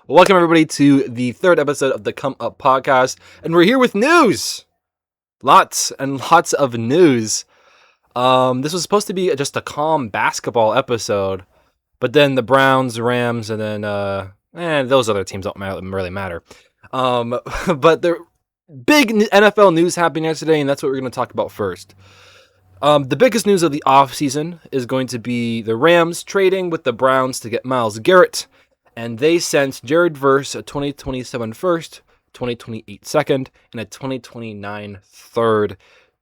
Welcome everybody to the third episode of the Come Up podcast, and we're here with news. Lots and lots of news. This was supposed to be just a calm basketball episode, but then the Browns, Rams, and then those other teams don't really matter. But the big NFL news happened yesterday, and that's what we're going to talk about first. The biggest news of the offseason is going to be the Rams trading with the Browns to get Myles Garrett, and they sent Jared Verse a 2027 first, 2028 second, and a 2029 third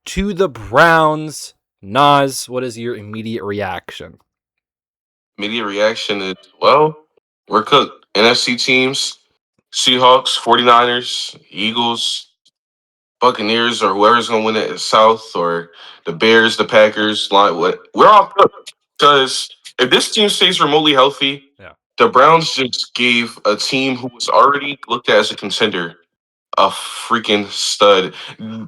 to the Browns. Nas, what is your immediate reaction? Immediate reaction is, well, we're cooked. NFC teams, Seahawks, 49ers, Eagles, Buccaneers, or whoever's going to win it at South, or the Bears, the Packers, we're all cooked. Because if this team stays remotely healthy, the Browns just gave a team who was already looked at as a contender a freaking stud.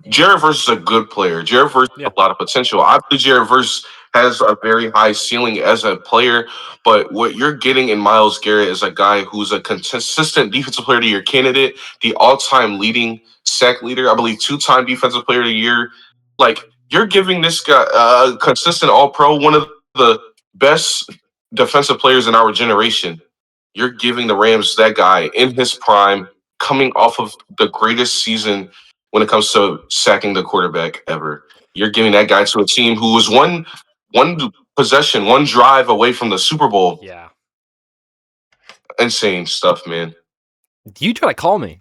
Jared Verse is a good player. Jared Verse has a lot of potential. I believe Jared Verse has a very high ceiling as a player, but what you're getting in Myles Garrett is a guy who's a consistent defensive player of the year candidate, the all-time leading sack leader, I believe 2-time defensive player of the year. Like, you're giving this guy a consistent all-pro, one of the best defensive players in our generation. You're giving the Rams that guy in his prime, coming off of the greatest season when it comes to sacking the quarterback ever. You're giving that guy to a team who was one possession, one drive away from the Super Bowl. Yeah. Insane stuff, man. You try to call me.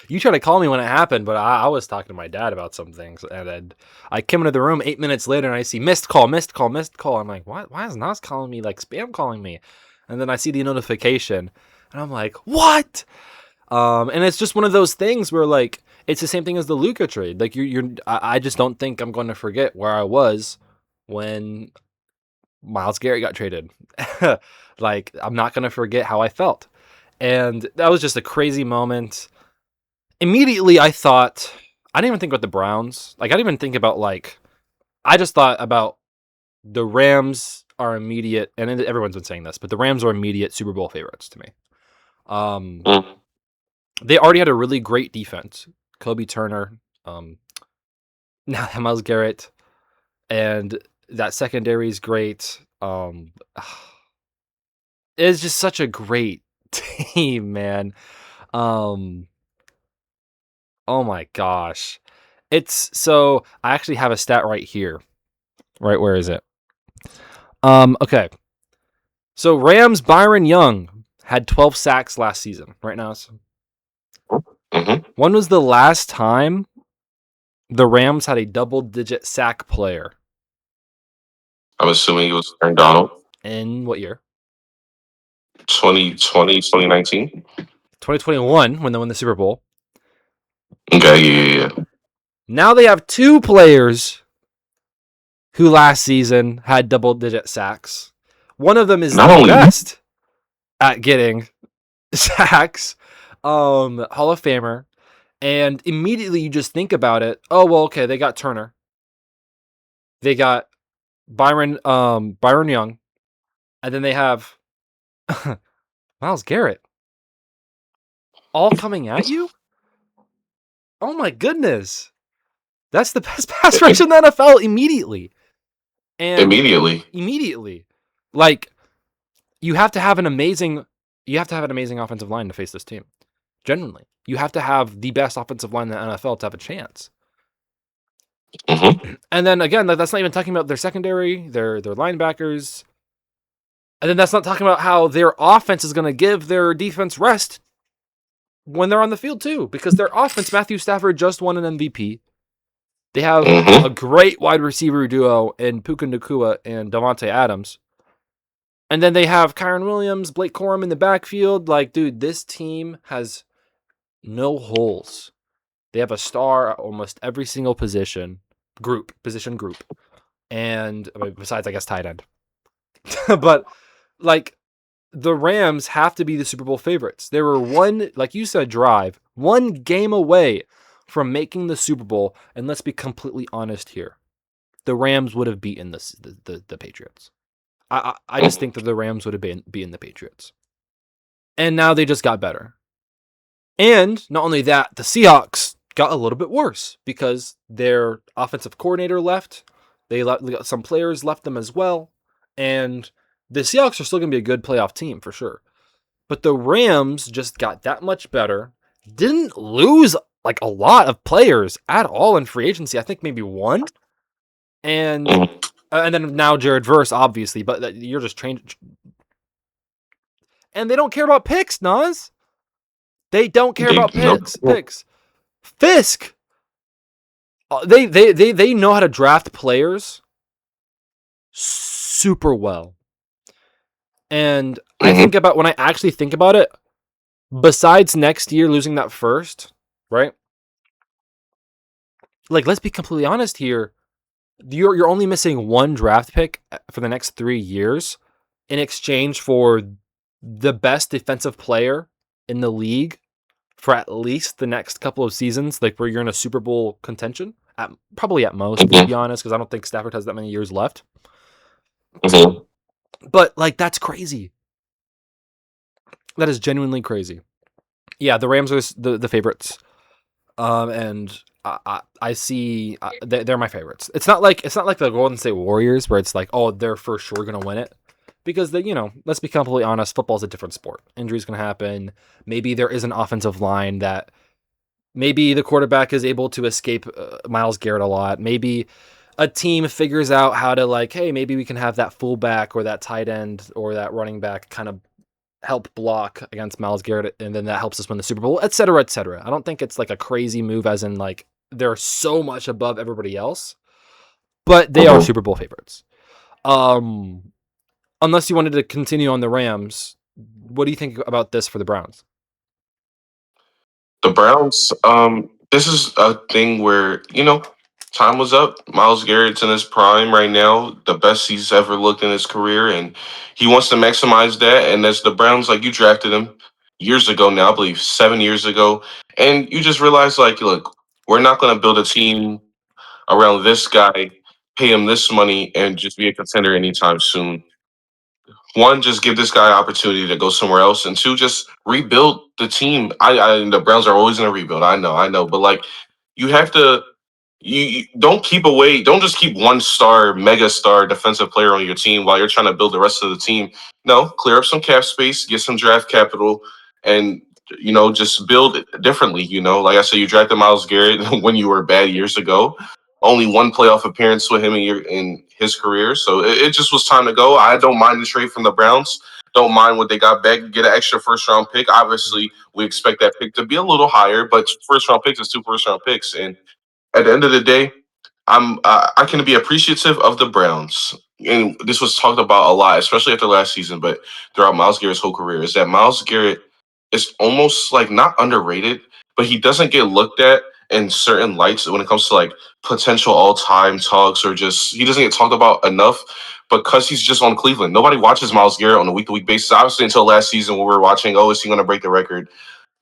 You tried to call me when it happened, but I was talking to my dad about some things, and then I came into the room 8 minutes later, and I see missed call. I'm like, why is Nas calling me, like spam calling me? And then I see the notification, and I'm like, what? And it's just one of those things where, like, it's the same thing as the Luka trade. Like, I just don't think I'm going to forget where I was when Myles Garrett got traded. Like, I'm not going to forget how I felt. And that was just a crazy moment. Immediately, I thought, I didn't even think about the Browns. Like, I didn't even think about, like, I just thought about the Rams are immediate, and everyone's been saying this, but the Rams are immediate Super Bowl favorites to me. They already had a really great defense. Kobe Turner, now Myles Garrett, and that secondary is great. It's just such a great team, man. Oh my gosh. So I actually have a stat right here. Right, where is it? Okay. So Rams Byron Young had 12 sacks last season, right now. When was the last time the Rams had a double-digit sack player? I'm assuming it was Aaron Donald. In what year? 2020, 2019? 2021, when they won the Super Bowl. Okay, yeah. Now they have two players who last season had double-digit sacks. One of them is the best at getting sacks, Hall of Famer, and immediately you just think about it. Oh, well, okay, they got Turner. They got Byron Young, and then they have Myles Garrett. All coming at you? Oh my goodness. That's the best pass rush in the NFL immediately. And immediately. Like, you have to have an amazing offensive line to face this team. Genuinely. You have to have the best offensive line in the NFL to have a chance. And then again, that's not even talking about their secondary, their linebackers. And then that's not talking about how their offense is going to give their defense rest when they're on the field too, because their offense, Matthew Stafford just won an MVP. They have a great wide receiver duo in Puka Nacua and Davante Adams. And then they have Kyron Williams, Blake Corum in the backfield. Like, dude, this team has no holes. They have a star at almost every single position group. And besides, I guess, tight end. But, like, the Rams have to be the Super Bowl favorites. They were one game away from making the Super Bowl. And let's be completely honest here. The Rams would have beaten the Patriots. I just think that the Rams would have been the Patriots. And now they just got better. And not only that, the Seahawks got a little bit worse because their offensive coordinator left. They got some players left them as well. And the Seahawks are still going to be a good playoff team for sure. But the Rams just got that much better. Didn't lose like a lot of players at all in free agency. I think maybe one. And Mhm. then now Jared Verse, obviously, but you're just trained. And they don't care about picks, Nas. They don't care They about no. picks. Fisk. They know how to draft players super well. And I think Mhm. about when I actually think about it, besides next year losing that first, right? Like, let's be completely honest here. You're only missing one draft pick for the next 3 years in exchange for the best defensive player in the league for at least the next couple of seasons, like where you're in a Super Bowl contention, probably at most, to be Mhm. honest, because I don't think Stafford has that many years left. Mhm. But like, that's crazy. That is genuinely crazy. Yeah, the Rams are the favorites, and I see they're my favorites. It's not like the Golden State Warriors where it's like, oh, they're for sure gonna win it, because let's be completely honest, football's a different sport. Injuries can happen. Maybe there is an offensive line that maybe the quarterback is able to escape Myles Garrett a lot. Maybe a team figures out how to, like, hey, maybe we can have that fullback or that tight end or that running back kind of help block against Myles Garrett, and then that helps us win the Super Bowl, et cetera, et cetera. I don't think it's like a crazy move, as in like they're so much above everybody else, but they are Mhm. Super Bowl favorites. Um, Unless you wanted to continue on the Rams, what do you think about this for the Browns? The Browns, this is a thing where, time was up. Miles Garrett's in his prime right now, the best he's ever looked in his career, and he wants to maximize that. And as the Browns, like, you drafted him years ago now, I believe 7 years ago, and you just realize, like, look, we're not going to build a team around this guy, pay him this money, and just be a contender anytime soon. One, just give this guy opportunity to go somewhere else, and two, just rebuild the team. The Browns are always going to rebuild. I know, but like, you have to. You don't keep away. Don't just keep one star, mega star defensive player on your team while you're trying to build the rest of the team. No, clear up some cap space, get some draft capital, and just build it differently. Like I said, you drafted Miles Garrett when you were bad years ago. Only one playoff appearance with him in his career, so it just was time to go. I don't mind the trade from the Browns. Don't mind what they got back. Get an extra first round pick. Obviously, we expect that pick to be a little higher, but first round picks is two first round picks, and at the end of the day, I can be appreciative of the Browns, and this was talked about a lot, especially after last season, but throughout Miles Garrett's whole career, is that Miles Garrett is almost like not underrated, but he doesn't get looked at in certain lights when it comes to like potential all-time talks, or just he doesn't get talked about enough because he's just on Cleveland. Nobody watches Miles Garrett on a week-to-week basis. Obviously, until last season when we were watching, oh, is he going to break the record?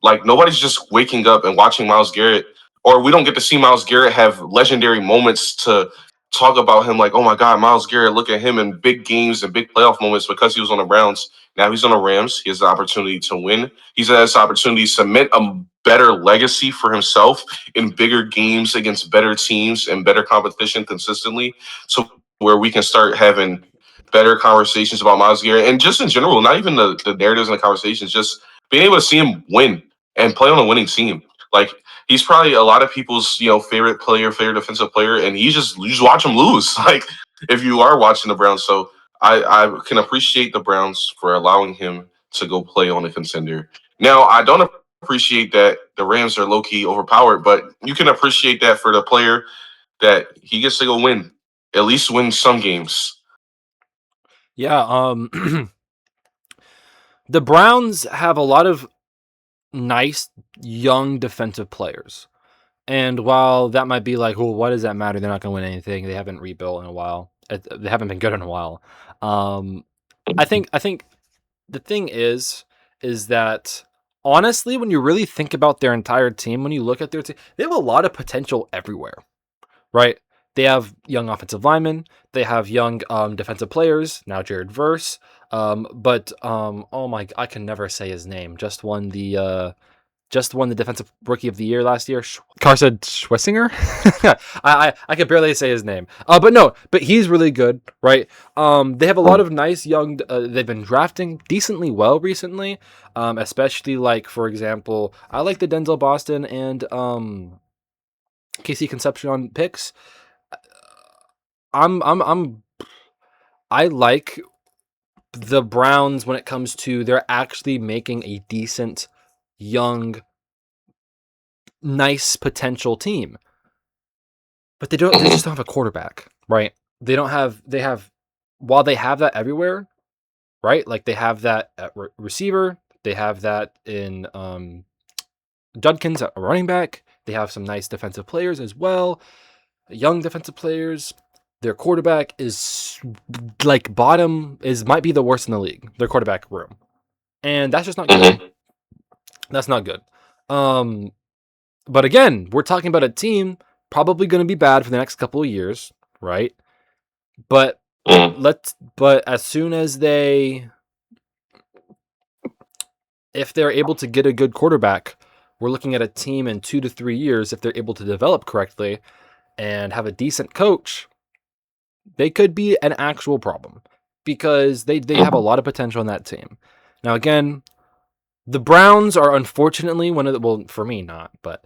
Like, nobody's just waking up and watching Miles Garrett, or we don't get to see Miles Garrett have legendary moments to talk about him. Like, oh my God, Miles Garrett! Look at him in big games and big playoff moments because he was on the Browns. Now he's on the Rams. He has the opportunity to win. He's has the opportunity to cement a better legacy for himself in bigger games against better teams and better competition consistently. So where we can start having better conversations about Miles Garrett, and just in general, not even the narratives and the conversations, just being able to see him win and play on a winning team. Like, he's probably a lot of people's favorite player, favorite defensive player, and you just watch him lose. Like, if you are watching the Browns, so I can appreciate the Browns for allowing him to go play on a contender. Now, I don't appreciate that the Rams are low key overpowered, but you can appreciate that for the player that he gets to go win, at least win some games. Yeah, the Browns have a lot of nice young defensive players. And while that might be like, well, why does that matter? They're not going to win anything. They haven't rebuilt in a while. They haven't been good in a while. Um, I think the thing is that honestly, when you really think about their entire team, when you look at their team, they have a lot of potential everywhere, right? They have young offensive linemen. They have young defensive players. Now Jared Verse. But oh my, I can never say his name. Just won the defensive rookie of the year last year. Carson Schwessinger. I can barely say his name. But no, but he's really good, right? They have a lot of nice young. They've been drafting decently well recently. Especially like for example, I like the Denzel Boston and Casey Concepcion picks. I'm I like the Browns when it comes to they're actually making a decent young nice potential team. But they just don't have a quarterback, right? They have while they have that everywhere, right? Like they have that at receiver, they have that in Judkins at running back. They have some nice defensive players as well, young defensive players. Their quarterback is like bottom is might be the worst in the league. Their quarterback room, and that's just not good. Mhm. That's not good. But again, we're talking about a team probably going to be bad for the next couple of years, right? But Mhm. but as soon as if they're able to get a good quarterback, we're looking at a team in 2 to 3 years if they're able to develop correctly and have a decent coach, they could be an actual problem because they have a Mhm. lot of potential in that team. Now again, the Browns are unfortunately one of the well for me not, but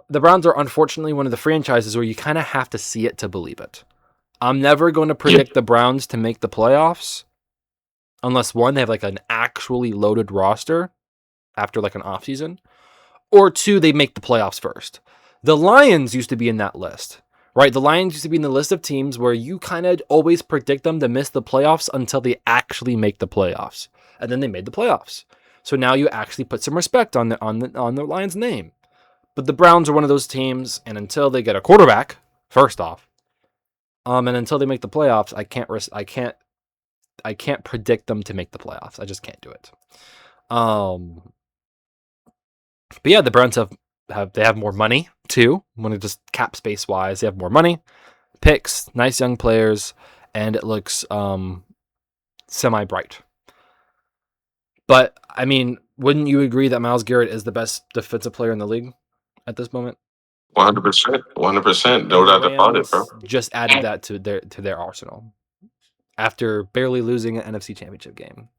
the Browns are unfortunately one of the franchises where you kind of have to see it to believe it. I'm never going to Yeah. predict the Browns to make the playoffs unless one, they have like an actually loaded roster after like an offseason, or two, they make the playoffs first. The Lions used to be in that list, right? The Lions used to be in the list of teams where you kind of always predict them to miss the playoffs until they actually make the playoffs. And then they made the playoffs. So now you actually put some respect on the Lions name. But the Browns are one of those teams, and until they get a quarterback, first off, and until they make the playoffs, I can't predict them to make the playoffs. I just can't do it. Um, but yeah, the Browns they have more money too. When it just cap space wise, they have more money, picks, nice young players, and it looks semi bright. But I mean, wouldn't you agree that Myles Garrett is the best defensive player in the league at this moment? 100%. 100%. No And the doubt about it, bro. Rams just added that to their arsenal after barely losing an NFC Championship game.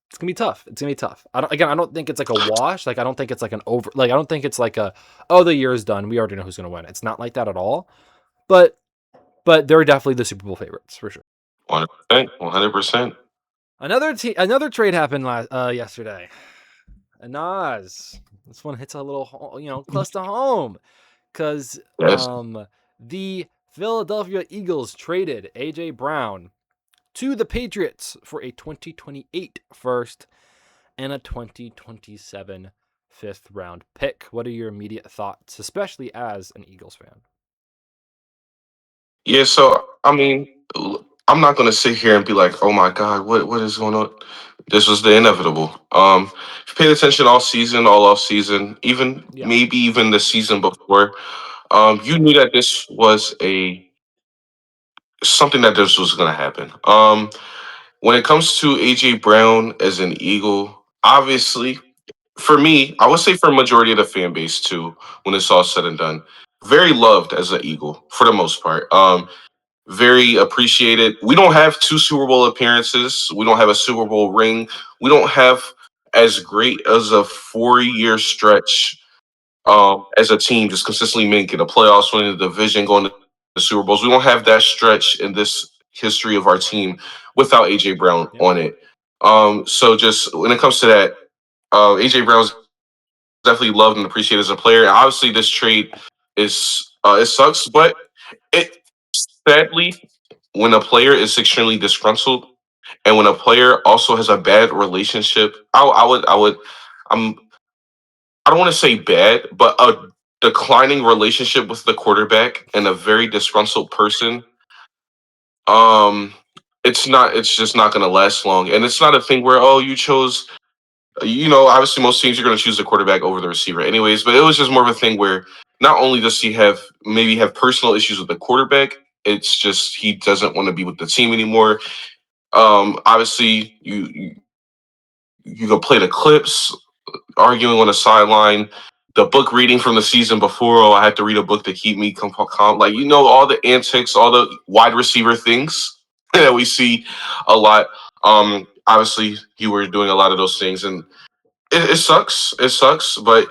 It's gonna be tough. It's gonna be tough. I don't think it's like a wash. Like I don't think it's like an over. Like I don't think it's like a oh the year is done. We already know who's gonna win. It's not like that at all. But they're definitely the Super Bowl favorites for sure. 100%. 100%. Another trade happened yesterday. Nas, this one hits a little close to home because Yes. the Philadelphia Eagles traded AJ Brown to the Patriots for a 2028 first and a 2027 fifth round pick. What are your immediate thoughts, especially as an Eagles fan? Yeah, so I mean, I'm not gonna sit here and be like, "Oh my God, what is going on?" This was the inevitable. If you paid attention all season, all off season, even Yeah. maybe even the season before, you knew that this was a something that this was gonna happen. When it comes to AJ Brown as an Eagle, obviously, for me, I would say for a majority of the fan base too, when it's all said and done, very loved as an Eagle for the most part. Very appreciated. We don't have two Super Bowl appearances. We don't have a Super Bowl ring. We don't have as great as a 4 year stretch as a team, just consistently making the playoffs, winning the division, going to the Super Bowls. We don't have that stretch in this history of our team without AJ Brown Yep. on it. So just when it comes to that, AJ Brown's definitely loved and appreciated as a player. And obviously, this trade is it sucks, but it sadly when a player is extremely disgruntled and when a player also has a bad relationship, I'm I don't want to say bad, but a declining relationship with the quarterback and a very disgruntled person, um, it's just not going to last long. And it's not a thing where oh you chose, obviously most teams are going to choose the quarterback over the receiver anyways, but it was just more of a thing where not only does he have personal issues with the quarterback, it's just he doesn't want to be with the team anymore. Obviously, you go play the clips, arguing on the sideline, the book reading from the season before. Oh, I had to read a book to keep me calm. Like all the antics, all the wide receiver things that we see a lot. Obviously, you were doing a lot of those things, and it sucks. It sucks, but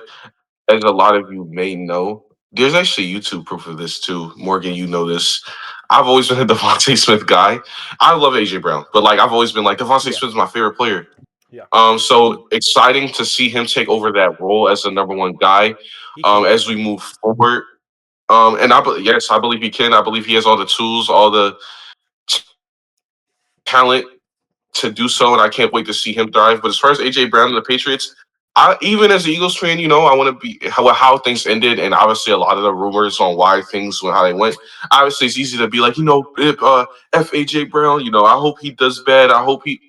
as a lot of you may know, there's actually YouTube proof of this too. Morgan, you know this. I've always been a Devontae Smith guy. I love AJ Brown, but like I've always been like Devontae Yeah. Smith is my favorite player. Yeah. So exciting to see him take over that role as the number one guy He can. as we move forward. And yes, I believe he can. I believe he has all the tools, all the talent to do so, and I can't wait to see him thrive. But as far as AJ Brown and the Patriots, I even as an Eagles fan, I want to be how things ended, and obviously a lot of the rumors on why things went how they went. Obviously, it's easy to be like, F AJ Brown. I hope he does bad. I hope he.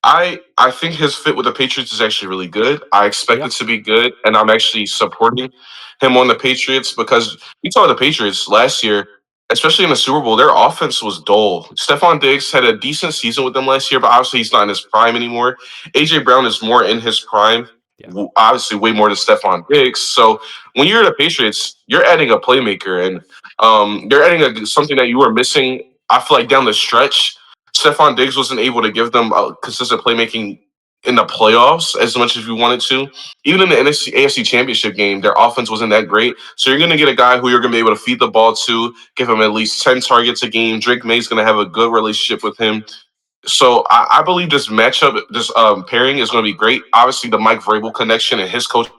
I think his fit with the Patriots is actually really good. I expect Yeah. it to be good, and I'm actually supporting him on the Patriots because we saw the Patriots last year, especially in the Super Bowl. Their offense was dull. Stephon Diggs had a decent season with them last year, but obviously he's not in his prime anymore. AJ Brown is more in his prime, Yeah. obviously way more than Stephon Diggs. So when you're the Patriots, you're adding a playmaker, and you're adding something that you were missing. I feel like down the stretch Stephon Diggs wasn't able to give them consistent playmaking in the playoffs as much as we wanted to. Even in the AFC Championship game, their offense wasn't that great. So you're going to get a guy who you're going to be able to feed the ball to, give him at least 10 targets a game. Drake May's going to have a good relationship with him. So I believe this matchup, this pairing is going to be great. Obviously, the Mike Vrabel connection and his coaching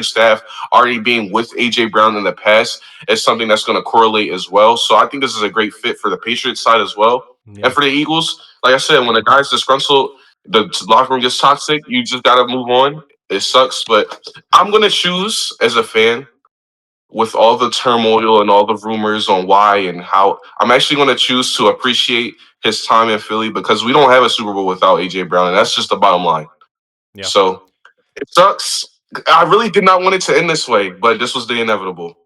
staff already being with AJ Brown in the past is something that's going to correlate as well. So I think this is a great fit for the Patriots side as well. And Yeah. for the Eagles, like I said, when a guy's disgruntled, the locker room gets toxic, you just got to move on. It sucks, but I'm going to choose as a fan with all the turmoil and all the rumors on why and how. I'm actually going to choose to appreciate his time in Philly because we don't have a Super Bowl without AJ Brown, and that's just the bottom line. Yeah. So it sucks. I really did not want it to end this way, but this was the inevitable.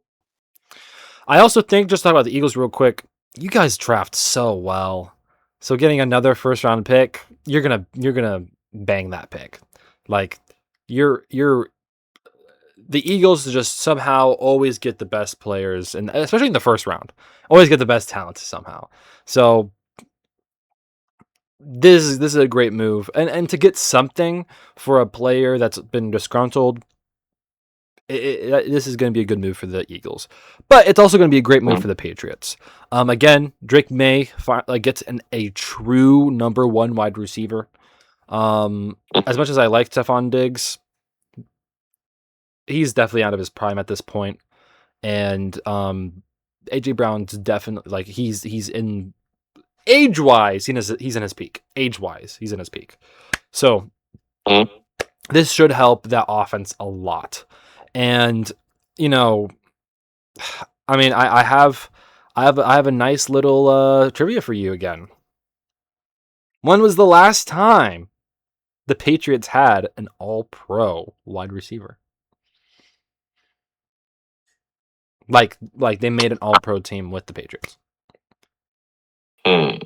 I also think, just talk about the Eagles real quick. You guys draft so well. So getting another first round pick, you're gonna bang that pick. Like you're the Eagles just somehow always get the best players, and especially in the first round, always get the best talent somehow. So this is a great move, and to get something for a player that's been disgruntled, this is going to be a good move for the Eagles, but it's also going to be a great move for the Patriots. Again, Drake May gets a true number one wide receiver. As much as I like Stephon Diggs, he's definitely out of his prime at this point, and AJ Brown's definitely he's in age wise, he's in his peak. Age wise, he's in his peak. So this should help that offense a lot. And I mean, I have a nice little trivia for you again. When was the last time the Patriots had an All-Pro wide receiver? Like they made an All-Pro team with the Patriots. Hmm.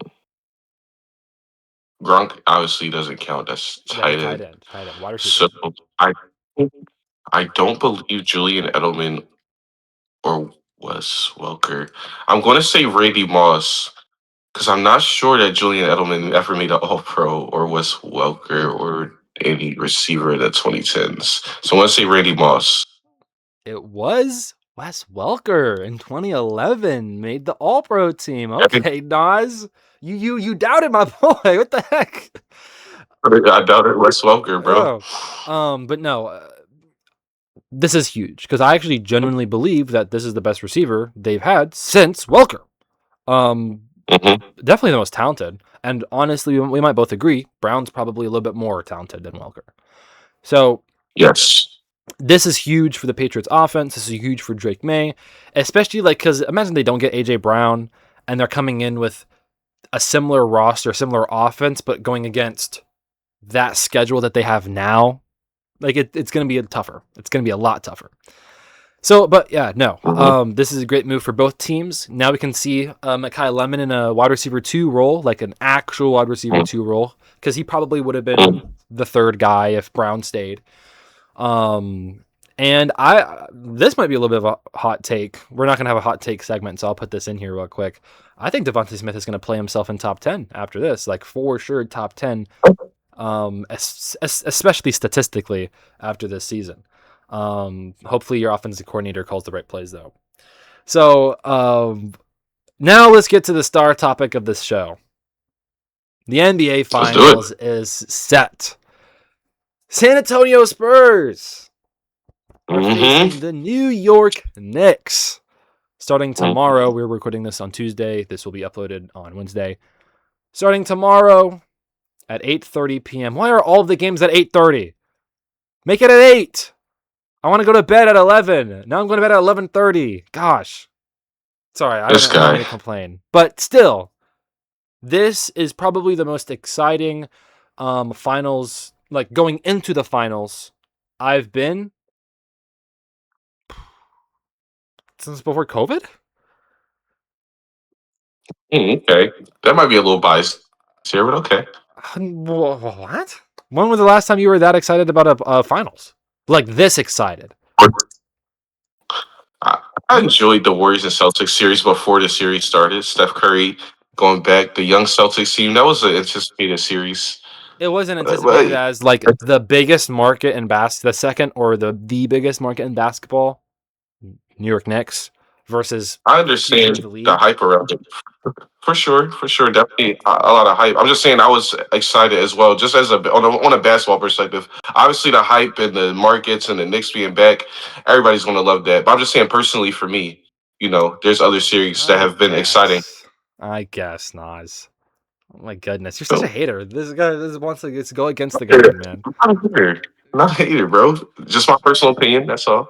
Gronk obviously doesn't count. That's That's a tight end. tight end, wide receiver. So I I don't believe Julian Edelman or Wes Welker. I'm going to say Randy Moss because I'm not sure that Julian Edelman ever made an All Pro or Wes Welker or any receiver in the 2010s. So I'm going to say Randy Moss. It was Wes Welker in 2011 made the All-Pro team. Okay, Nas, you doubted my boy. What the heck? I doubted Wes Welker, bro. Oh, but no, this is huge because I actually genuinely believe that this is the best receiver they've had since Welker. Definitely the most talented, and honestly, we might both agree Brown's probably a little bit more talented than Welker. So Yes. this is huge for the Patriots offense. This is huge for Drake May, especially because imagine they don't get AJ Brown and they're coming in with a similar roster, similar offense, but going against that schedule that they have now. Like it's going to be tougher. It's going to be a lot tougher. So, but yeah, no. Mhm. This is a great move for both teams. Now we can see Makai Lemon in a wide receiver two role, like an actual wide receiver two role, because he probably would have been Mhm. the third guy if Brown stayed. Um, and this might be a little bit of a hot take. We're not gonna have a hot take segment, so I'll put this in here real quick. I think Devontae Smith is gonna play himself in top 10 after this, like for sure top 10. Especially statistically after this season. Hopefully your offensive coordinator calls the right plays though. So now let's get to the star topic of this show. The NBA Let's do it. Finals is set. San Antonio Spurs are Hmm. facing the New York Knicks. Starting tomorrow, Hmm. we're recording this on Tuesday. This will be uploaded on Wednesday. Starting tomorrow at 8:30 p.m. Why are all of the games at 8:30? Make it at 8. I want to go to bed at 11. Now I'm going to bed at 11:30. Gosh. Sorry, This I don't mean guy. to complain. But still, this is probably the most exciting finals, like going into the finals I've been since before COVID. Okay, that might be a little biased here, but okay. What? When was the last time you were that excited about a finals? Like this excited? I, I enjoyed the Warriors and Celtics series before the series started. Steph Curry going back, the young Celtics team. That was an anticipated series. It wasn't anticipated But as like the biggest market in the second or the biggest market in basketball, New York Knicks versus I the future of understand the the league. hype around it. For sure, definitely a lot of hype. I'm just saying I was excited as well, just as on a basketball perspective. Obviously, the hype and the markets and the Knicks being back, everybody's going to love that. But I'm just saying personally for me, there's other series that I have been exciting. guess. I guess, Nas. Oh my goodness, you're such a So, hater. This guy this wants to go against the I'm grain, man. not a hater. I'm not a hater, bro. Just my personal opinion. That's all.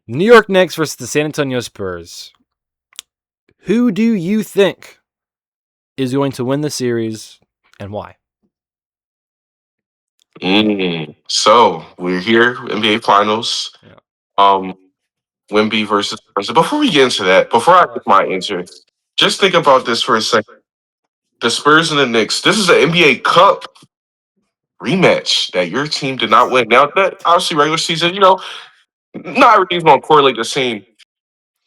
New York Knicks versus the San Antonio Spurs. Who do you think is going to win the series and why? So we're here, NBA Finals. Yeah. Um, Wimby versus Brunson. Before we get into that, before I Uh, give my answer, just think about this for a second. The Spurs and the Knicks. This is an NBA Cup rematch that your team did not win. Now, that obviously regular season, not everything's going to correlate the same.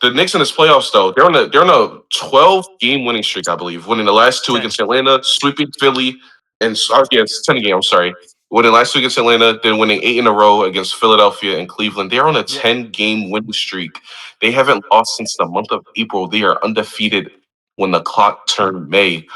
The Knicks in this playoffs, though, they're on a 12 game winning streak, I believe, winning the last two 10. against Atlanta, sweeping Philly, and yeah, it's 10 game. I'm sorry, winning last two against Atlanta, then winning 8 in a row against Philadelphia and Cleveland. They're on a Yeah. 10 game winning streak. They haven't lost since the month of April. They are undefeated when the clock turned May.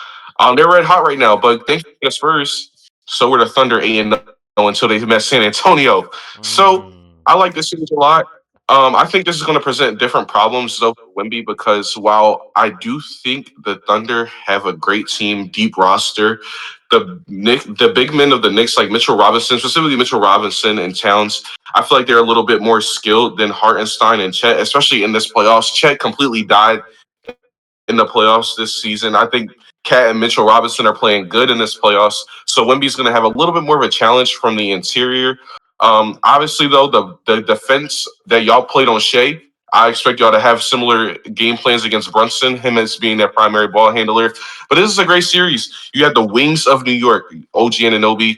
They're red hot right now, but thanks to the Spurs, so were the Thunder 8-0 until they met San Antonio. So Mm. I like this series a lot. I think this is going to present different problems though for Wemby because while I do think the Thunder have a great team, deep roster, the big men of the Knicks like Mitchell Robinson, specifically Mitchell Robinson and Towns, I feel like they're a little bit more skilled than Hartenstein and Chet, especially in this playoffs. Chet completely died in the playoffs this season. I think Cat and Mitchell Robinson are playing good in this playoffs. So Wemby's going to have a little bit more of a challenge from the interior. Obviously, though, the defense that y'all played on Shea, I expect y'all to have similar game plans against Brunson, him as being their primary ball handler. But this is a great series. You have the wings of New York, OG Anunoby,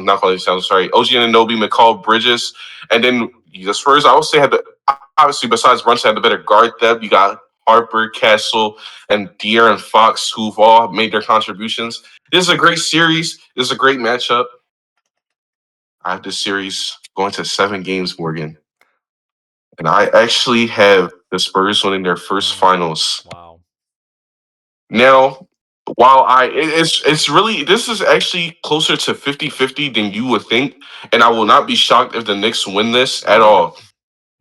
not Carl Towns, sorry, OG Anunoby, McCall Bridges, and then the Spurs. I would say had the obviously besides Brunson had the better guard depth. You got Harper, Castle, and De'Aaron Fox, who've all made their contributions. This is a great series. This is a great matchup. I have this series going to 7 games, Morgan. And I actually have the Spurs winning their first finals. Wow. Now, while it's really, this is actually closer to 50-50 than you would think. And I will not be shocked if the Knicks win this Me at neither. all.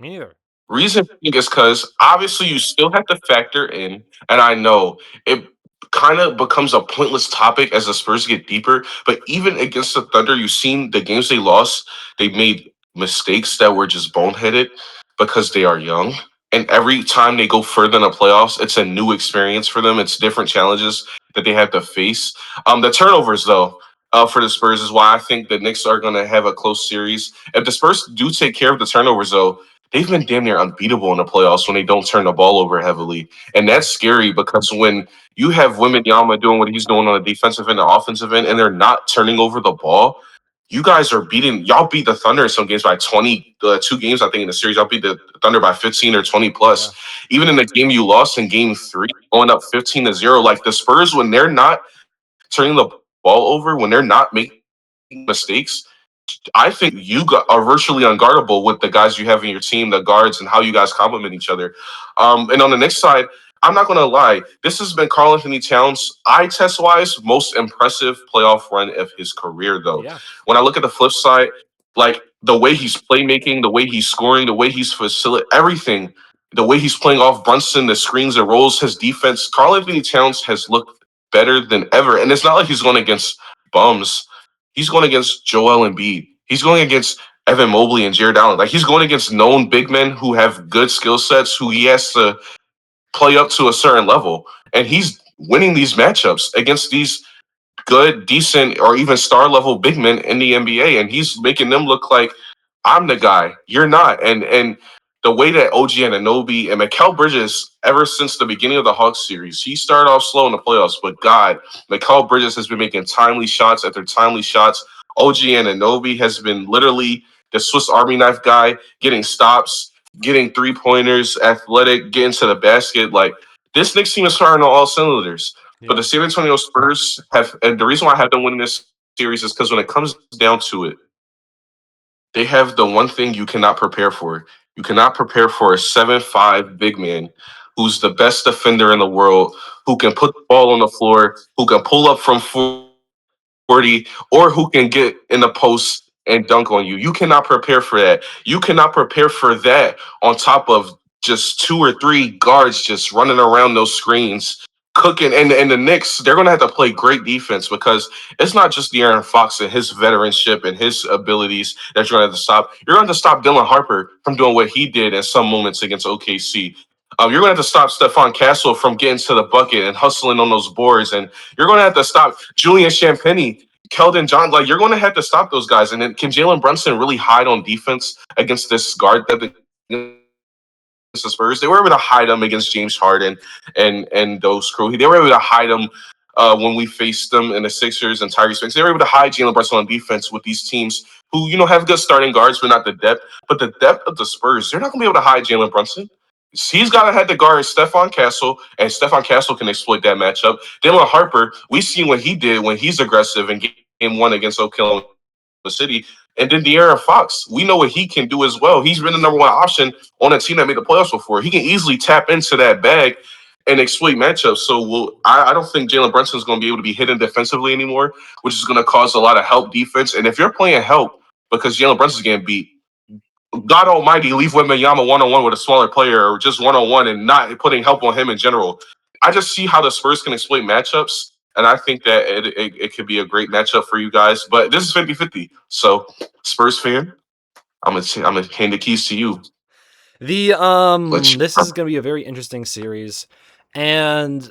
Me neither. Reason being is because obviously you still have to factor in, and I know it kind of becomes a pointless topic as the Spurs get deeper. But even against the Thunder, you've seen the games they lost, they made mistakes that were just boneheaded because they are young. And every time they go further in the playoffs, it's a new experience for them. It's different challenges that they have to face. The turnovers, though, for the Spurs is why I think the Knicks are going to have a close series. If the Spurs do take care of the turnovers, though, they've been damn near unbeatable in the playoffs when they don't turn the ball over heavily. And Yeah. that's scary because when you have Wembanyama doing what he's doing on the defensive end, the offensive end, and they're not turning over the ball, you guys are y'all beat the Thunder in some games by 20, 2 games, I think, in the series. Y'all beat the Thunder by 15 or 20 plus. Yeah. Even in the game you lost in game three, going up 15-0, like the Spurs, when they're not turning the ball over, when they're not making mistakes, I think are virtually unguardable with the guys you have in your team, the guards, and how you guys complement each other. And on the next side, I'm not going to lie. This has been Karl Anthony Towns' eye test wise most impressive playoff run of his career, though. Yeah. When I look at the flip side, like the way he's playmaking, the way he's scoring, the way he's facilitating everything, the way he's playing off Brunson, the screens, the rolls, his defense, Karl Anthony Towns has looked better than ever. And it's not like he's going against bums. He's going against Joel Embiid. He's going against Evan Mobley and Jared Allen. Like he's going against known big men who have good skill sets, who he has to play up to a certain level. And he's winning these matchups against these good, decent, or even star level big men in the NBA. And he's making them look like I'm the guy. You're not. And the way that OG and Anunoby and Mikal Bridges, ever since the beginning of the Hawks series, he started off slow in the playoffs, but God, Mikal Bridges has been making timely shots after timely shots. OG and Anunoby has been literally the Swiss Army knife guy, getting stops, getting 3-pointers, athletic, getting to the basket. Like this Knicks team is firing on all cylinders. But Yeah. the San Antonio Spurs have, and the reason why I have them winning this series is because when it comes down to it, they have the one thing you cannot prepare for. You cannot prepare for a 7'5" big man who's the best defender in the world, who can put the ball on the floor, who can pull up from 40, or who can get in the post and dunk on you. You cannot prepare for that. You cannot prepare for that on top of just 2 or 3 guards just running around those screens, cooking. And the Knicks, they're going to have to play great defense because it's not just De'Aaron Fox and his veteranship and his abilities that you're going to have to stop. You're going to have to stop Dylan Harper from doing what he did in some moments against OKC. You're going to have to stop Stephon Castle from getting to the bucket and hustling on those boards. And you're going to have to stop Julian Champagny, Keldon John. Like, you're going to have to stop those guys. And then can Jalen Brunson really hide on defense against this guard depth against the Spurs? They were able to hide them against James Harden and those crew. They were able to hide them when we faced them in the Sixers and Tyrese Maxey. They were able to hide Jalen Brunson on defense with these teams who, have good starting guards, but not the depth. But the depth of the Spurs, they're not going to be able to hide Jalen Brunson. He's got to have to guard Stephon Castle, and Stephon Castle can exploit that matchup. Dylan Harper, we've seen what he did when he's aggressive in game one against Oklahoma City. And then De'Aaron Fox, we know what he can do as well. He's been the number one option on a team that made the playoffs before. He can easily tap into that bag and exploit matchups. So I don't think Jalen Brunson's going to be able to be hidden defensively anymore, which is going to cause a lot of help defense. And if you're playing help because Jalen Brunson's getting beat, God Almighty, leave Wembanyama one-on-one with a smaller player or just one-on-one and not putting help on him in general. I just see how the Spurs can exploit matchups, and I think that it could be a great matchup for you guys. But this is 50-50. So, Spurs fan, I'm gonna hand the keys to you. The Let you. this is going to be a very interesting series, and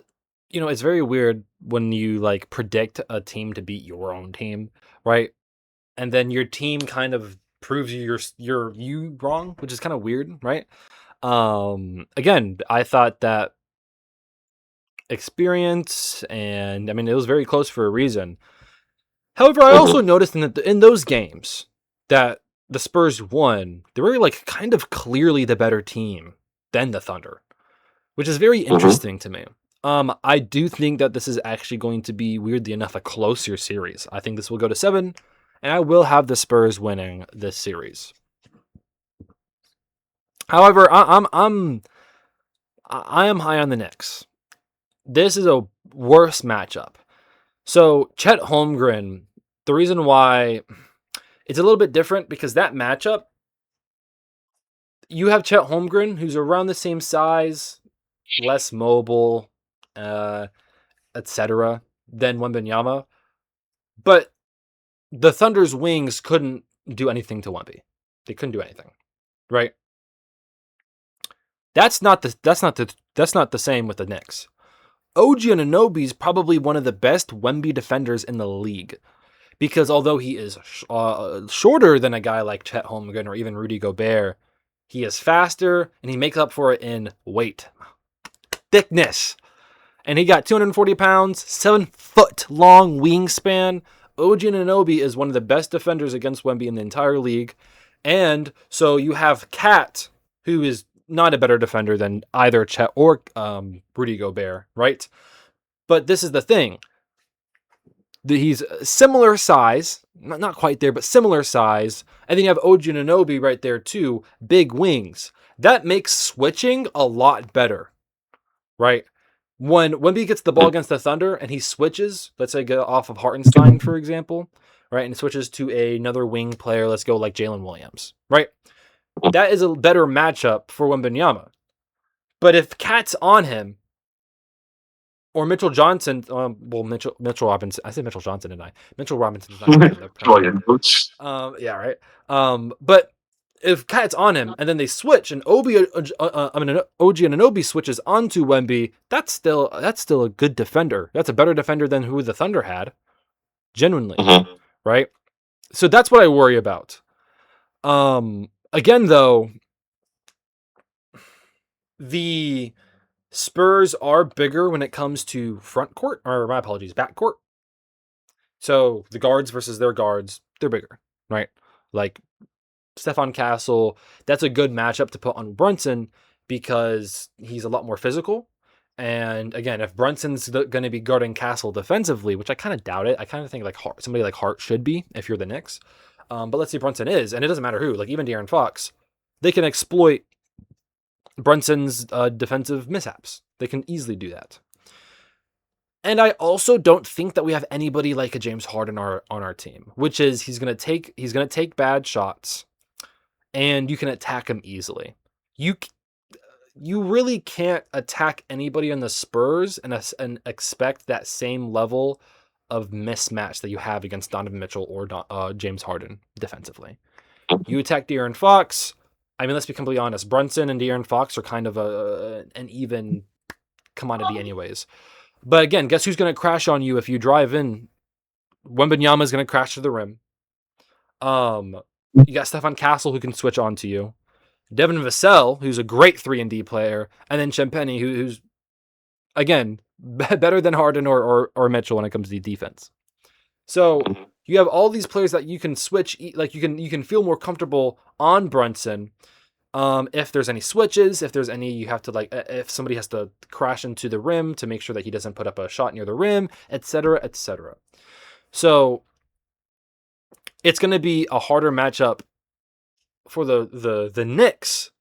it's very weird when you like predict a team to beat your own team, right? And then your team kind of proves you wrong, which is kind of weird, right? Again, I thought that experience, and I mean it was very close for a reason. However, I also Mhm, noticed in those games that the Spurs won, they were like kind of clearly the better team than the Thunder, which is very mhm. interesting to me. I do think that this is actually going to be, weirdly enough, a closer series. I think this will go to 7, and I will have the Spurs winning this series. However, I am high on the Knicks. This is a worse matchup. So Chet Holmgren, the reason why it's a little bit different because that matchup, you have Chet Holmgren, who's around the same size, less mobile, uh, etc., than Wembanyama, but the Thunder's wings couldn't do anything to Wemby. They couldn't do anything, right? That's not the same with the Knicks. OG Anunoby is probably one of the best Wemby defenders in the league because although he is shorter than a guy like Chet Holmgren or even Rudy Gobert, He is faster, and he makes up for it in weight, thickness. And he got 240 pounds, 7-foot long wingspan. OG Anunoby is one of the best defenders against Wemby in the entire league. And so you have Cat, who is not a better defender than either Chet or Rudy Gobert, right? But this is the thing. He's similar size, not quite there, but similar size. And then you have OG Anunoby right there too, big wings. That makes switching a lot better, right? When Wemby gets the ball against the Thunder and he switches, let's say get off of Hartenstein, for example, right, and switches to another wing player, let's go like Jalen Williams, right? That is a better matchup for Wembanyama. But if Cat's on him, or Mitchell Johnson, Mitchell Robinson. I said Mitchell Johnson, didn't I? Mitchell Robinson's not even in the Premier League. Yeah, right. But if Cat's on him and then they switch and OG Anunoby switches onto Wemby, that's still a good defender. That's a better defender than who the Thunder had, genuinely, right? So that's what I worry about. Again, though, the Spurs are bigger when it comes to front court, or my apologies, back court. So the guards versus their guards, they're bigger, right? Like Stephon Castle, that's a good matchup to put on Brunson because he's a lot more physical. And again, if Brunson's going to be guarding Castle defensively, which I kind of doubt it, I kind of think like somebody like Hart should be if you're the Knicks. But let's say Brunson is, and it doesn't matter who, like even De'Aaron Fox, they can exploit Brunson's defensive mishaps. They can easily do that. And I also don't think that we have anybody like a James Harden on our team, which is he's gonna take bad shots, and you can attack him easily. You really can't attack anybody on the Spurs and expect that same level of mismatch that you have against Donovan Mitchell or James Harden defensively. You attack De'Aaron Fox. I mean, let's be completely honest. Brunson and De'Aaron Fox are kind of an even commodity anyways. But again, guess who's going to crash on you if you drive in? Wembanyama is going to crash to the rim. You got Stephon Castle who can switch on to you. Devin Vassell, who's a great 3-and-D player. And then Champagny, who's, again, better than Harden or Mitchell when it comes to defense. So you have all these players that you can switch, like you can feel more comfortable on Brunson. If there's any switches, if there's any, you have to like, if somebody has to crash into the rim to make sure that he doesn't put up a shot near the rim, etc., etc. So it's going to be a harder matchup for the Knicks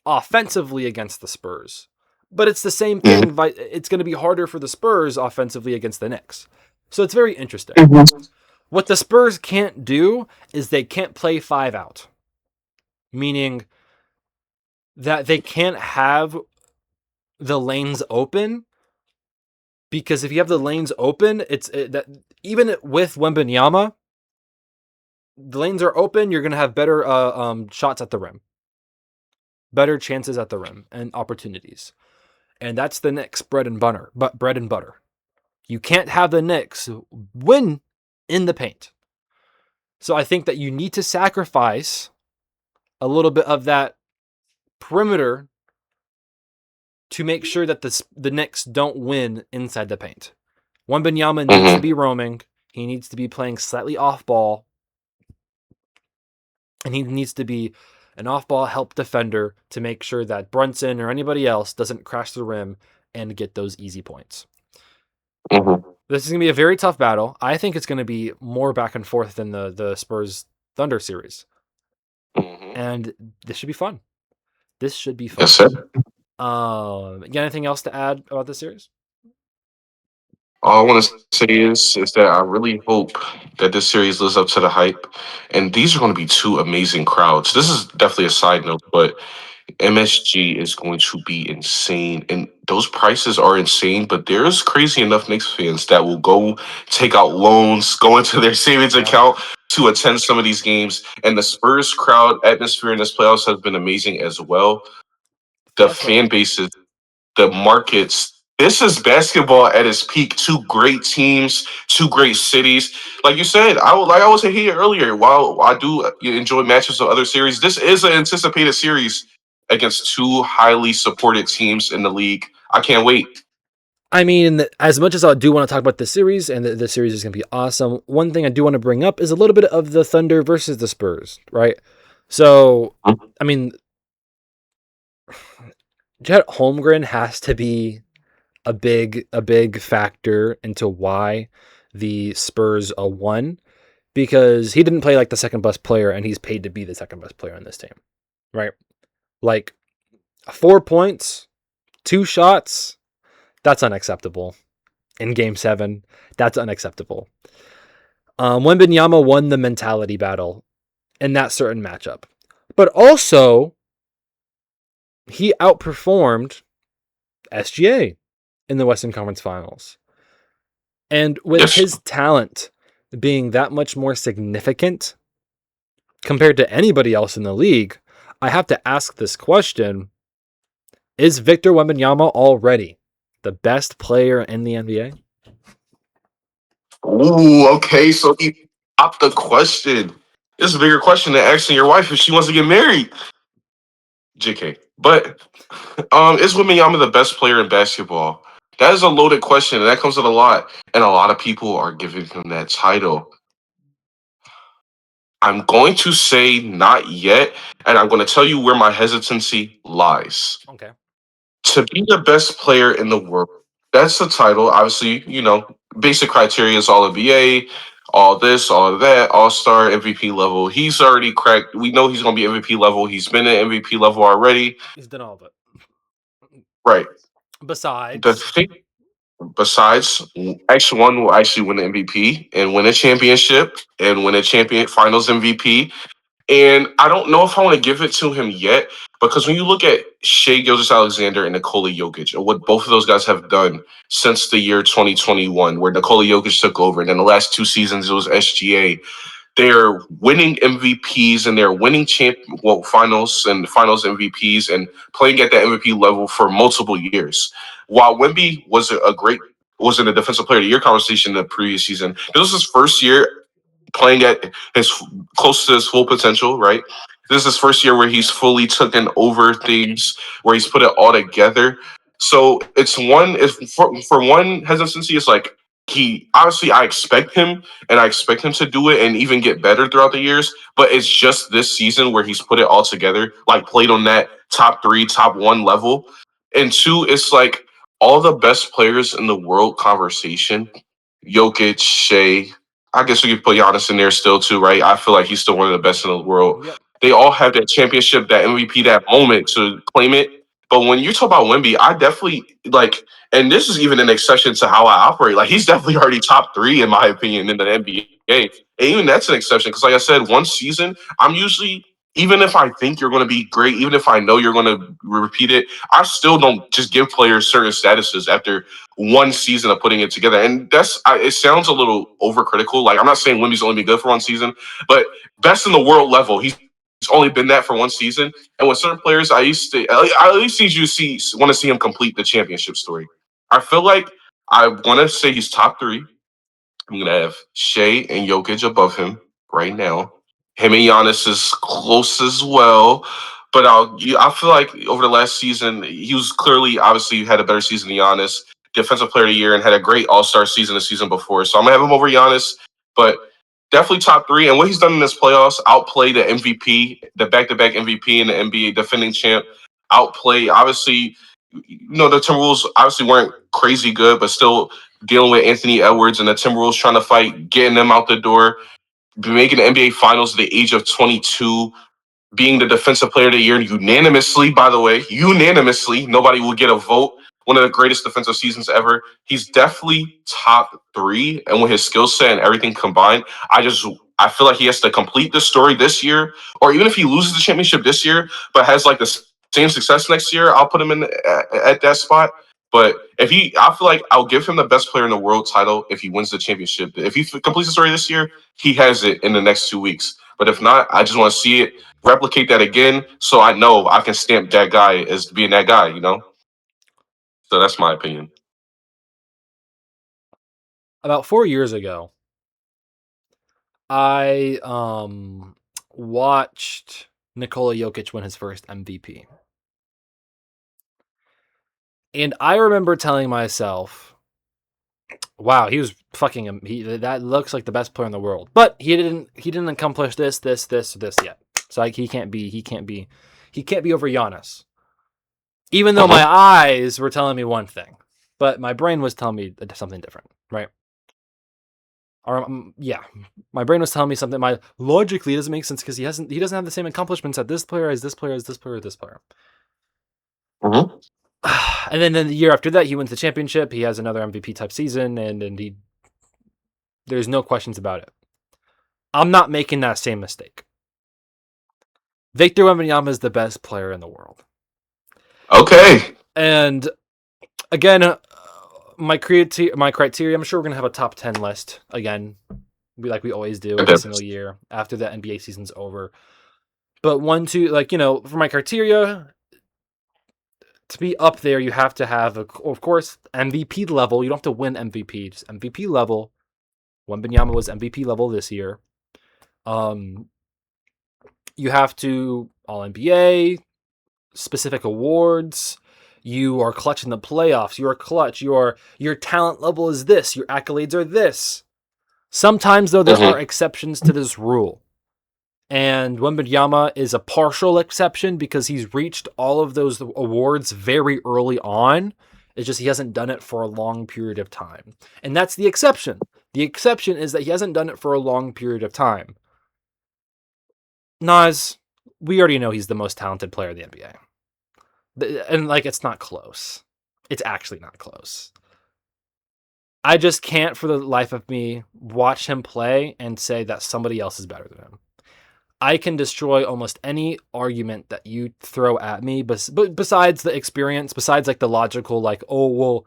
offensively against the Spurs. But it's the same thing. It's going to be harder for the Spurs offensively against the Knicks. So it's very interesting. What the Spurs can't do is they can't play 5 out. Meaning that they can't have the lanes open, because if you have the lanes open, that even with Wembanyama, the lanes are open, you're going to have better shots at the rim, better chances at the rim and opportunities. And that's the Knicks' bread and butter. You can't have the Knicks win in the paint. So I think that you need to sacrifice a little bit of that perimeter to make sure that the Knicks don't win inside the paint. Wembanyama needs to be roaming. He needs to be playing slightly off ball. And he needs to be an off-ball help defender to make sure that Brunson or anybody else doesn't crash the rim and get those easy points. This is going to be a very tough battle. I think it's going to be more back and forth than the Spurs-Thunder series. And this should be fun. Yes, sir. Got anything else to add about this series? All I want to say is that I really hope that this series lives up to the hype. And these are going to be 2 amazing crowds. This is definitely a side note, but MSG is going to be insane. And those prices are insane, but there's crazy enough Knicks fans that will go take out loans, go into their savings account to attend some of these games. And the Spurs crowd atmosphere in this playoffs has been amazing as well. The fan bases, the markets. This is basketball at its peak. 2 great teams, 2 great cities. Like you said, I was here earlier. While I do enjoy matches of other series, this is an anticipated series against two highly supported teams in the league. I can't wait. I mean, as much as I do want to talk about the series, and the series is going to be awesome, one thing I do want to bring up is a little bit of the Thunder versus the Spurs, right? So, I mean, Jet Holmgren has to be a big factor into why the Spurs won, because he didn't play like the second best player, and he's paid to be the second best player on this team, right? Like 4 points, 2 shots, that's unacceptable in Game 7. That's unacceptable. Wembenyama won the mentality battle in that certain matchup. But also, he outperformed SGA in the Western Conference Finals. And with Yes. his talent being that much more significant compared to anybody else in the league, I have to ask this question. Is Victor Wembanyama already the best player in the NBA? Ooh, okay. So he popped the question. This is a bigger question than asking your wife if she wants to get married. JK. But is Wembanyama the best player in basketball? That is a loaded question, and that comes with a lot. And a lot of people are giving him that title. I'm going to say not yet, and I'm going to tell you where my hesitancy lies. Okay. To be the best player in the world, that's the title. Obviously, basic criteria is all NBA, all this, all of that, all star, MVP level. He's already cracked. We know he's going to be MVP level. He's been at MVP level already. He's done all of it. Right. The Besides, thing, besides, X1 will actually win the MVP and win a championship and win a champion finals MVP. And I don't know if I want to give it to him yet, because when you look at Shea Gilgeous-Alexander and Nikola Jokic and what both of those guys have done since the year 2021, where Nikola Jokic took over, and then the last 2 seasons it was SGA, they're winning MVPs and they're winning finals and finals MVPs and playing at that MVP level for multiple years. While Wemby was in the defensive player of the year conversation the previous season, this was his first year playing at his close to his full potential, right? This is his first year where he's fully taken over things, where he's put it all together. So for one hesitancy, it's like he obviously I expect him to do it and even get better throughout the years. But it's just this season where he's put it all together, like played on that top three, top one level. And two, it's like all the best players in the world conversation, Jokic, Shea, I guess we could put Giannis in there still too, right? I feel like he's still one of the best in the world. yep. They all have that championship, that MVP, that moment to claim it. But when you talk about Wemby, I definitely like, and this is even an exception to how I operate. Like he's definitely already top three in my opinion in the NBA, and even that's an exception because, like I said, one season I'm usually, even if I think you're going to be great, even if I know you're going to repeat it, I still don't just give players certain statuses after one season of putting it together. And it sounds a little overcritical. Like I'm not saying Wemby's only been good for one season, but best in the world level, he's only been that for one season. And with certain players, I at least need you to want to see him complete the championship story. I feel like I want to say he's top three. I'm gonna have Shea and Jokic above him right now. Him and Giannis is close as well. But I feel like over the last season, he was clearly, obviously, had a better season than Giannis, defensive player of the year, and had a great All Star season the season before. So I'm gonna have him over Giannis, but definitely top three. And what he's done in this playoffs, outplay the MVP, the back-to-back MVP and the NBA defending champ. Outplay, obviously, the Timberwolves obviously weren't crazy good, but still dealing with Anthony Edwards and the Timberwolves trying to fight, getting them out the door, making the NBA Finals at the age of 22, being the defensive player of the year unanimously, by the way, unanimously. Nobody will get a vote. One of the greatest defensive seasons ever. He's definitely top three. And with his skill set and everything combined, I feel like he has to complete the story this year, or even if he loses the championship this year, but has like the same success next year, I'll put him at that spot. But I feel like I'll give him the best player in the world title if he wins the championship. If he completes the story this year, he has it in the next 2 weeks. But if not, I just want to see it, replicate that again, so I know I can stamp that guy as being that guy. So that's my opinion. About 4 years ago, I watched Nikola Jokic win his first MVP. And I remember telling myself, wow, he was fucking him. That looks like the best player in the world. But he didn't accomplish this yet. So like, he can't be over Giannis. Even though my eyes were telling me one thing, but my brain was telling me something different, right? Or yeah, my brain was telling me something. My logically it doesn't make sense because he doesn't have the same accomplishments at this player as this player as this player as this player. Mm-hmm. And then the year after that, he wins the championship. He has another MVP type season, and there's no questions about it. I'm not making that same mistake. Victor Wembanyama is the best player in the world. Okay. And again, my criteria, I'm sure we're going to have a top 10 list again, like we always do every single year after the NBA season's over. But for my criteria, to be up there, you have to have, of course, MVP level. You don't have to win MVP, just MVP level. Wembanyama was MVP level this year. You have to All-NBA, specific awards. You are clutch in the playoffs. You are clutch. Your talent level is this. Your accolades are this. Sometimes, though, there are exceptions to this rule. And Wembanyama is a partial exception because he's reached all of those awards very early on. It's just he hasn't done it for a long period of time. And that's the exception. The exception is that he hasn't done it for a long period of time. Nas, we already know he's the most talented player in the NBA. And, it's not close. It's actually not close. I just can't, for the life of me, watch him play and say that somebody else is better than him. I can destroy almost any argument that you throw at me, but besides the experience, besides, the logical, oh, well,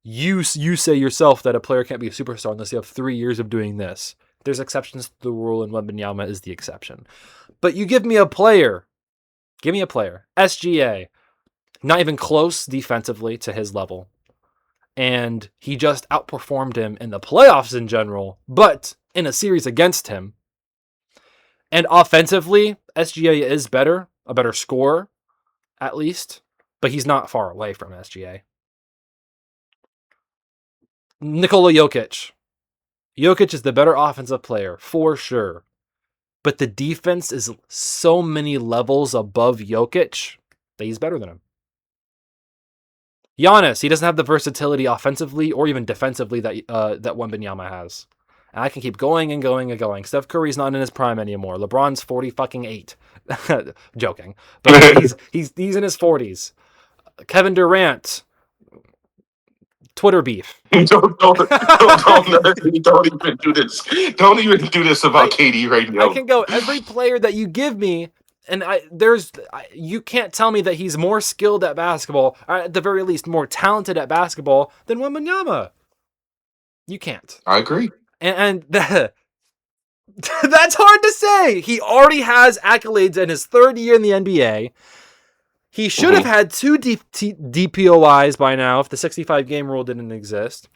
you say yourself that a player can't be a superstar unless you have 3 years of doing this. There's exceptions to the rule, and Wembanyama is the exception. But you give me a player. Give me a player. SGA. Not even close defensively to his level. And he just outperformed him in the playoffs in general, but in a series against him. And offensively, SGA is better, a better scorer, at least. But he's not far away from SGA. Nikola Jokic. Jokic is the better offensive player, for sure. But the defense is so many levels above Jokic that he's better than him. Giannis, he doesn't have the versatility offensively or even defensively that Wembanyama has. And I can keep going and going and going. Steph Curry's not in his prime anymore. LeBron's 48. Joking. But he's in his 40s. Kevin Durant. Twitter beef. Don't even do this. Don't even do this about KD right now. I can go every player that you give me, and you can't tell me that he's more skilled at basketball, or at the very least more talented at basketball than Wembanyama. You can't. I agree. And that's hard to say. He already has accolades in his third year in the NBA. He should have had 2 DPOIs by now if the 65-game rule didn't exist.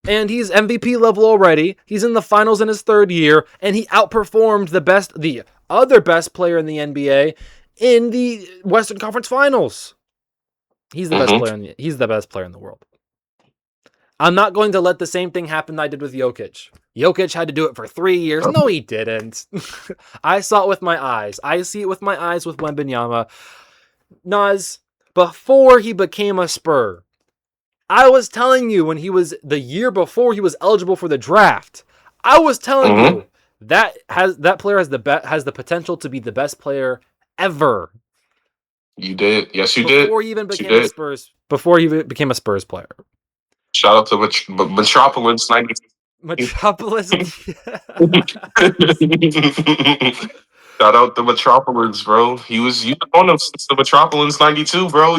And he's MVP level already. He's in the finals in his third year, and he outperformed the other best player in the NBA in the Western Conference Finals. He's the best player he's the best player in the world. I'm not going to let the same thing happen that I did with Jokic. Jokic had to do it for 3 years. No, he didn't. I saw it with my eyes. I see it with my eyes with Wembanyama. Nas, before he became a Spur, I was telling you when he was the year before he was eligible for the draft, I was telling you that player has the potential to be the best player ever. You did. Yes, you did. Before he even became before he became a Spurs player. Shout out to Metropolis 90. Metropolis. Shout out to Metropolis, bro. You on him since the Metropolis 92, bro.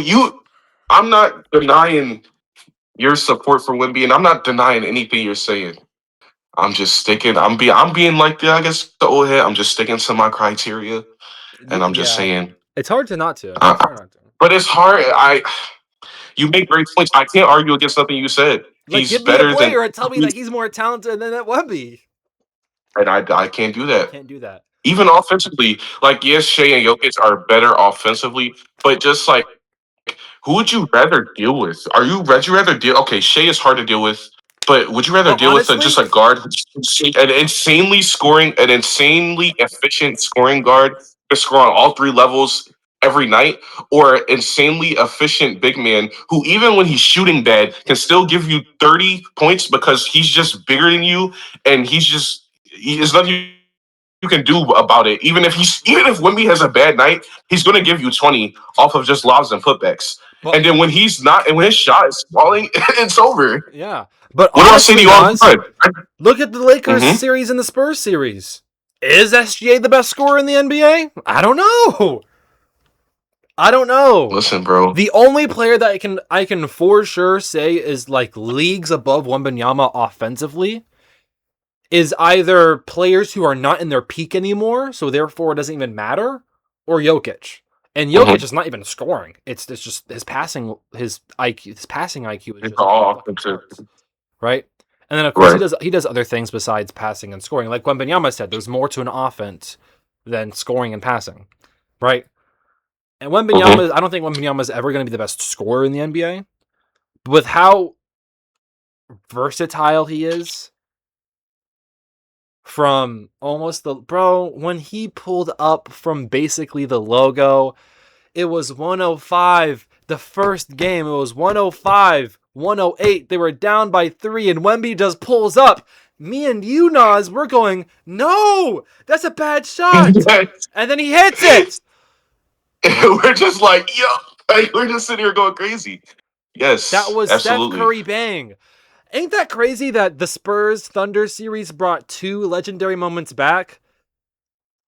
I'm not denying your support for Wemby, and I'm not denying anything you're saying. I'm just sticking. I'm being like the old head. I'm just sticking to my criteria, and I'm just saying it's hard to not to. But it's hard. You make great points. I can't argue against nothing you said. He's better me a player and tell me that he's more talented than that Wemby. And I can't do that. Can't do that. Even offensively, yes, Shea and Jokic are better offensively, but just Who would you rather deal with? Would you rather deal? Okay, Shea is hard to deal with, but would you rather Well, deal with just honestly, a guard, an insanely efficient scoring guard, to score on all three levels every night, or insanely efficient big man who, even when he's shooting bad, can still give you 30 points because he's just bigger than you, and there's nothing you can do about it. Even if Wimby has a bad night, he's going to give you 20 off of just lobs and putbacks. but And then when he's not, and when his shot is falling, it's over. yeah, but What do I say to honestly, you all Nas, the time? look at the Lakers Mm-hmm. series and the Spurs series. Is SGA the best scorer in the NBA? I don't know. I don't know. Listen, bro. The only player that I can for sure say is like leagues above Wembanyama offensively is either players who are not in their peak anymore, so therefore it doesn't even matter, or Jokic. And Jokic Mm-hmm. is not even scoring. It's just his IQ, his passing IQ is It's just off the all fucking offensive. charts, right? And then of course Right. he does other things besides passing and scoring. Like Wembanyama said, there's more to an offense than scoring and passing, right? And Mm-hmm. I don't think Wembanyama is ever going to be the best scorer in the NBA. But with how versatile he is, from almost when he pulled up from basically the logo, it was 105. The first game, it was 105, 108. They were down by 3, and Wemby just pulls up. Me and you, Nas, we're going, no, that's a bad shot. And then he hits it. We're just like, yo, like, we're just sitting here going crazy. That Yes, was Steph absolutely. Curry bang. Ain't that crazy that the Spurs Thunder series brought 2 legendary moments back?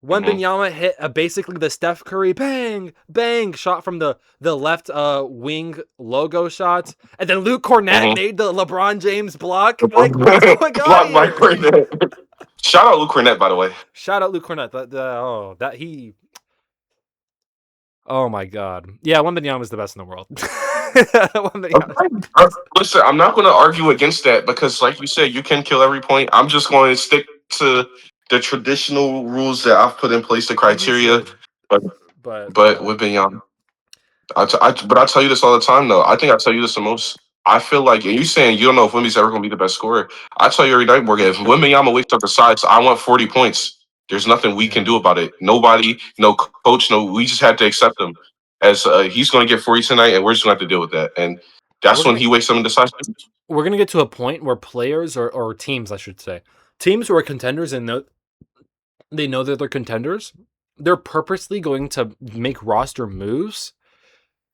Mm-hmm. Wembanyama hit basically the Steph Curry bang bang shot from the left wing logo shot, and then Luke Cornett Mm-hmm. made the LeBron James block. Like, what's going on Blocked by here? Cornette. Shout out Luke Cornette, by the way. Shout out Luke Cornett. That he. Oh my god. Yeah, Wembanyama is the best in the world. Wembanyama. Okay. Listen, I'm not going to argue against that because, like you said, you can kill every point. I'm just going to stick to the traditional rules that I've put in place, the And you criteria. should, But but with Bignon, but I tell you this all the time, though. I think I tell you this the most. I feel like, and you saying you don't know if Wimby's ever going to be the best scorer. I tell you every night, Morgan, if Wimbyama wakes up decides I want 40 points, there's nothing we can yeah, do about it. Nobody, no coach, no. We just have to accept him as he's going to get 40 tonight, and we're just going to have to deal with that. And we're that's when gonna he wakes up and decides. get to a point where players or teams, I should say, teams who are contenders and they know that they're contenders, they're purposely going to make roster moves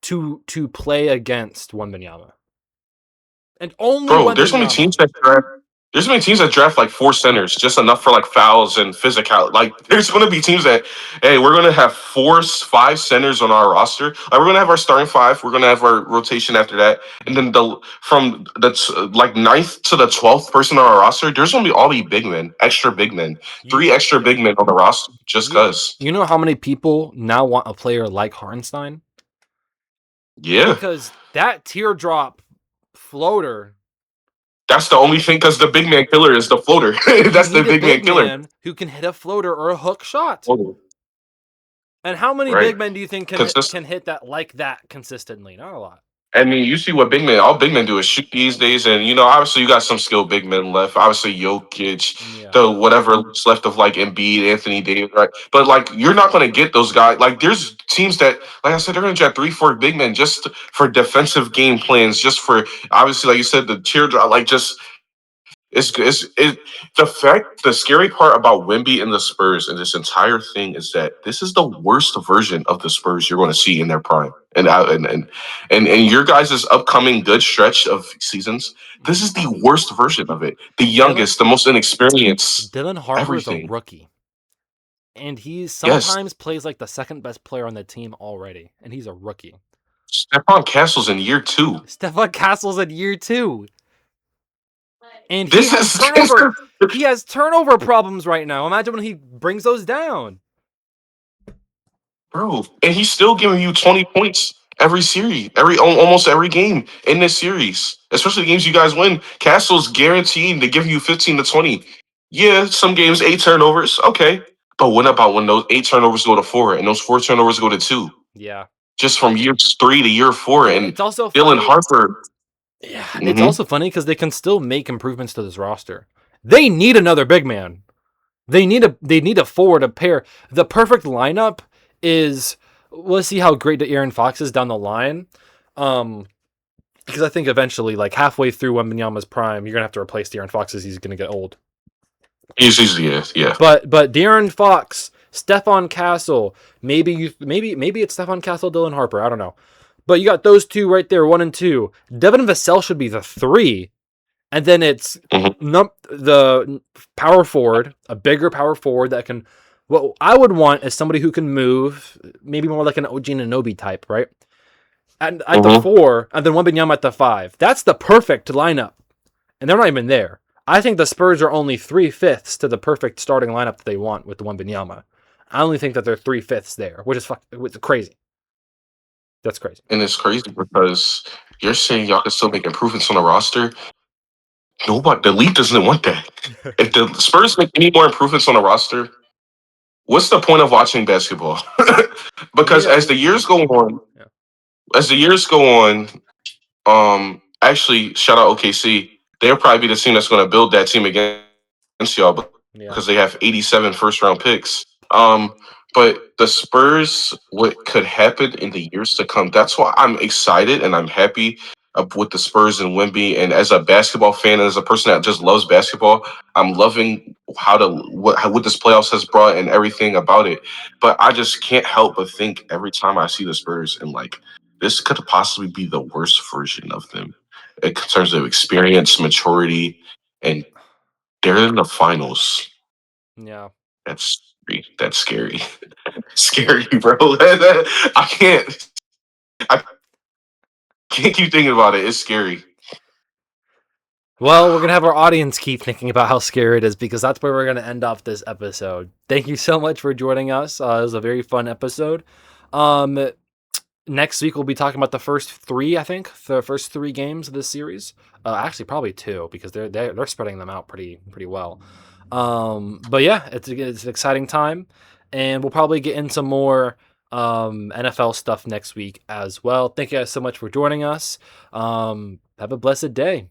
to play against Wembanyama. And only Bro, there's gonna be Wembanyama. teams that draft. There's gonna be teams that draft like 4 centers, just enough for like fouls and physical. Like, there's gonna be teams that, hey, we're gonna have 5 centers on our roster. Like, we're gonna have our starting five. We're gonna have our rotation after that, and then from like ninth to the 12th person on our roster, there's gonna be all the big men, extra big men, You 3 extra big men on the roster, just you cause. you know how many people now want a player like Hartenstein? Yeah, Because that teardrop floater, that's the only thing. Cause the big man killer is the floater. you That's the need a big man big killer. man who can hit a floater or a hook shot. And how many Right. big men do you think Consistent. can hit that like that consistently? Not a lot. I mean, you see what all big men do is shoot these days, and obviously you got some skilled big men left. Obviously, Jokic, Yeah. the whatever's left of like Embiid, Anthony Davis, right? But like, you're not going to get those guys. Like, there's teams that, like I said, they're going to draft 3, 4 big men just for defensive game plans, just for obviously, like you said, the teardrop, like just the scary part about Wimby and the Spurs and this entire thing is that this is the worst version of the Spurs you're going to see in their prime. And your guys' upcoming good stretch of seasons, this is the worst version of it. The Dylan youngest, the most inexperienced, Dylan Harper is a everything. rookie. And he Yes. sometimes plays like the second best player on the team already. And he's a rookie. Stephon Castle's in year 2. Stefan Castle's in year 2. And This is he has turnover problems right now. Imagine when he brings those down. bro, and he's still giving you 20 points every series, almost every game in this series, especially the games you guys win. Castle's guaranteed to give you 15 to 20. Yeah, some games 8 turnovers, okay, but what about when those 8 turnovers go to 4 and those 4 turnovers go to 2? Yeah. just from year 3 to year 4, and It's also Dylan funny. Harper. Yeah, it's Hmm. also funny because they can still make improvements to this roster. They need another big man. They need a forward to pair. The perfect lineup is, we'll see how great Aaron Fox is down the line. Um, because I think eventually, like halfway through Wembanyama's prime, you're gonna have to replace De'Aaron Fox as he's gonna get old. Yeah. But De'Aaron Fox, Stephon Castle, maybe it's Stephon Castle, Dylan Harper. I don't know. But you got those two right there, 1 and 2. Devin Vassell should be the 3, and then it's Hmm. the power forward, a bigger power forward that can. What I would want is somebody who can move, maybe more like an OG Anunoby type, right? And at the Hmm. 4, and then Wembanyama at the 5. That's the perfect lineup, and they're not even there. I think the Spurs are only 3/5 to the perfect starting lineup that they want with the Wembanyama. I only think that they're 3/5 there, which is crazy. That's crazy. And it's crazy because you're saying y'all can still make improvements on the roster. Nobody, the league doesn't want that. If the Spurs make any more improvements on the roster, what's the point of watching basketball? We need Because a yeah. as the years go on, actually, shout out OKC. They'll probably be the team that's going to build that team against y'all Yeah. because they have 87 first round picks. But the Spurs, what could happen in the years to come? That's why I'm excited and I'm happy with the Spurs and Wemby. And as a basketball fan, and as a person that just loves basketball, I'm loving what this playoffs has brought and everything about it. But I just can't help but think every time I see the Spurs and like this could possibly be the worst version of them in terms of experience, maturity, and they're in the finals. Yeah. That's scary. Scary, bro. I can't. I can't keep thinking about it. It's scary. Well, we're gonna have our audience keep thinking about how scary it is because that's where we're gonna end off this episode. Thank you so much for joining us. It was a very fun episode. Um, Next week we'll be talking about the first 3, I think, the first 3 games of this series. Actually, probably 2 because they're spreading them out pretty well. But yeah, it's an exciting time, and we'll probably get into more NFL stuff next week as well. Thank you guys so much for joining us. Have a blessed day.